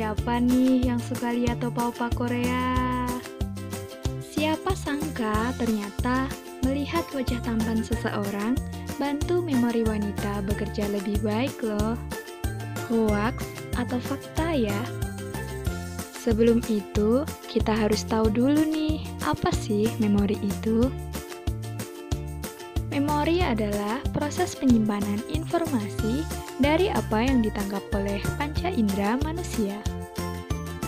Siapa nih yang suka lihat opa-opa Korea? Siapa sangka ternyata melihat wajah tampan seseorang bantu memori wanita bekerja lebih baik loh. Hoaks atau fakta ya? Sebelum itu, kita harus tahu dulu nih, apa sih memori itu? Memori adalah proses penyimpanan informasi dari apa yang ditangkap oleh panca indera manusia.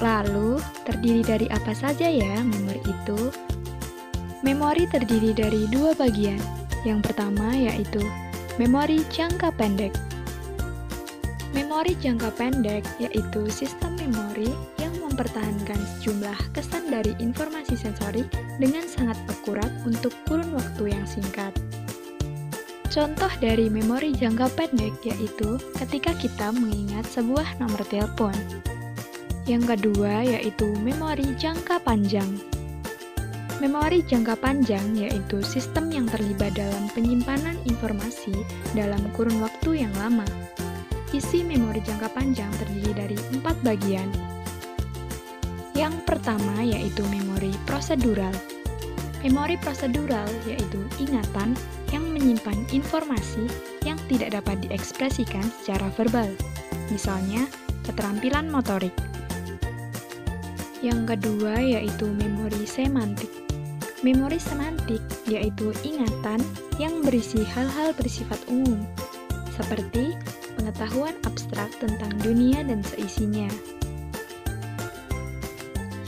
Lalu, terdiri dari apa saja ya memori itu? Memori terdiri dari dua bagian. Yang pertama yaitu memori jangka pendek. Memori jangka pendek yaitu sistem memori yang mempertahankan sejumlah kesan dari informasi sensorik dengan sangat akurat untuk kurun waktu yang singkat. Contoh dari memori jangka pendek yaitu ketika kita mengingat sebuah nomor telepon. Yang kedua yaitu memori jangka panjang. Memori jangka panjang yaitu sistem yang terlibat dalam penyimpanan informasi dalam kurun waktu yang lama. Isi memori jangka panjang terdiri dari 4 bagian. Yang pertama yaitu memori prosedural. Memori prosedural yaitu ingatan yang menyimpan informasi yang tidak dapat diekspresikan secara verbal, misalnya keterampilan motorik. Yang kedua yaitu memori semantik. Memori semantik yaitu ingatan yang berisi hal-hal bersifat umum, seperti pengetahuan abstrak tentang dunia dan seisinya.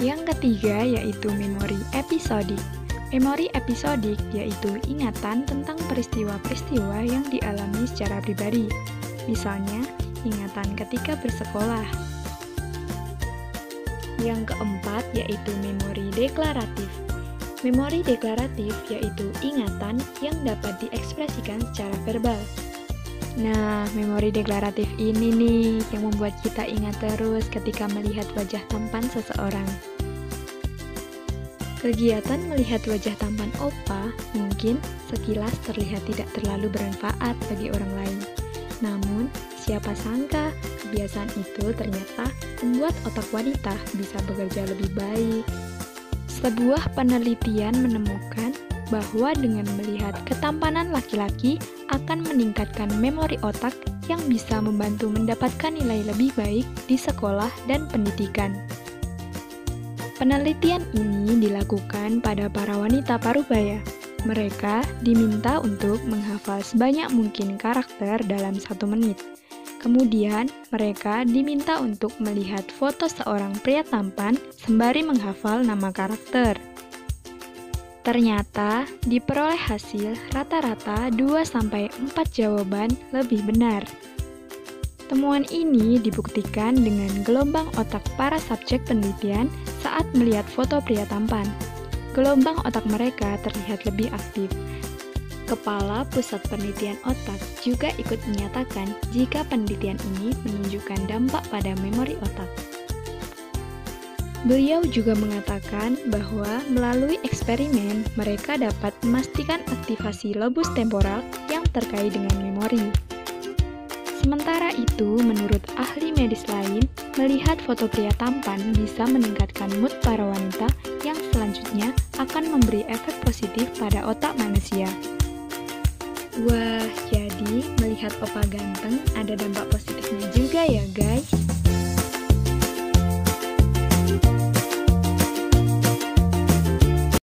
Yang ketiga yaitu memori episodik. Memori episodik yaitu ingatan tentang peristiwa-peristiwa yang dialami secara pribadi, misalnya ingatan ketika bersekolah. Yang keempat yaitu memori deklaratif. Memori deklaratif yaitu ingatan yang dapat diekspresikan secara verbal. Nah, memori deklaratif ini nih yang membuat kita ingat terus ketika melihat wajah tampan seseorang. Kegiatan melihat wajah tampan opa mungkin sekilas terlihat tidak terlalu bermanfaat bagi orang lain. Namun, siapa sangka kebiasaan itu ternyata membuat otak wanita bisa bekerja lebih baik. Sebuah penelitian menemukan bahwa dengan melihat ketampanan laki-laki akan meningkatkan memori otak yang bisa membantu mendapatkan nilai lebih baik di sekolah dan pendidikan. Penelitian ini dilakukan pada para wanita parubaya. Mereka diminta untuk menghafal sebanyak mungkin karakter dalam 1 menit. Kemudian, mereka diminta untuk melihat foto seorang pria tampan sembari menghafal nama karakter. Ternyata, diperoleh hasil rata-rata 2-4 jawaban lebih benar. Temuan ini dibuktikan dengan gelombang otak para subjek penelitian saat melihat foto pria tampan. Gelombang otak mereka terlihat lebih aktif. Kepala Pusat Penelitian Otak juga ikut menyatakan jika penelitian ini menunjukkan dampak pada memori otak. Beliau juga mengatakan bahwa melalui eksperimen mereka dapat memastikan aktivasi lobus temporal yang terkait dengan memori. Sementara itu, menurut ahli medis lain, melihat foto pria tampan bisa meningkatkan mood para wanita yang selanjutnya akan memberi efek positif pada otak manusia. Wah, jadi melihat opa ganteng ada dampak positifnya juga ya guys.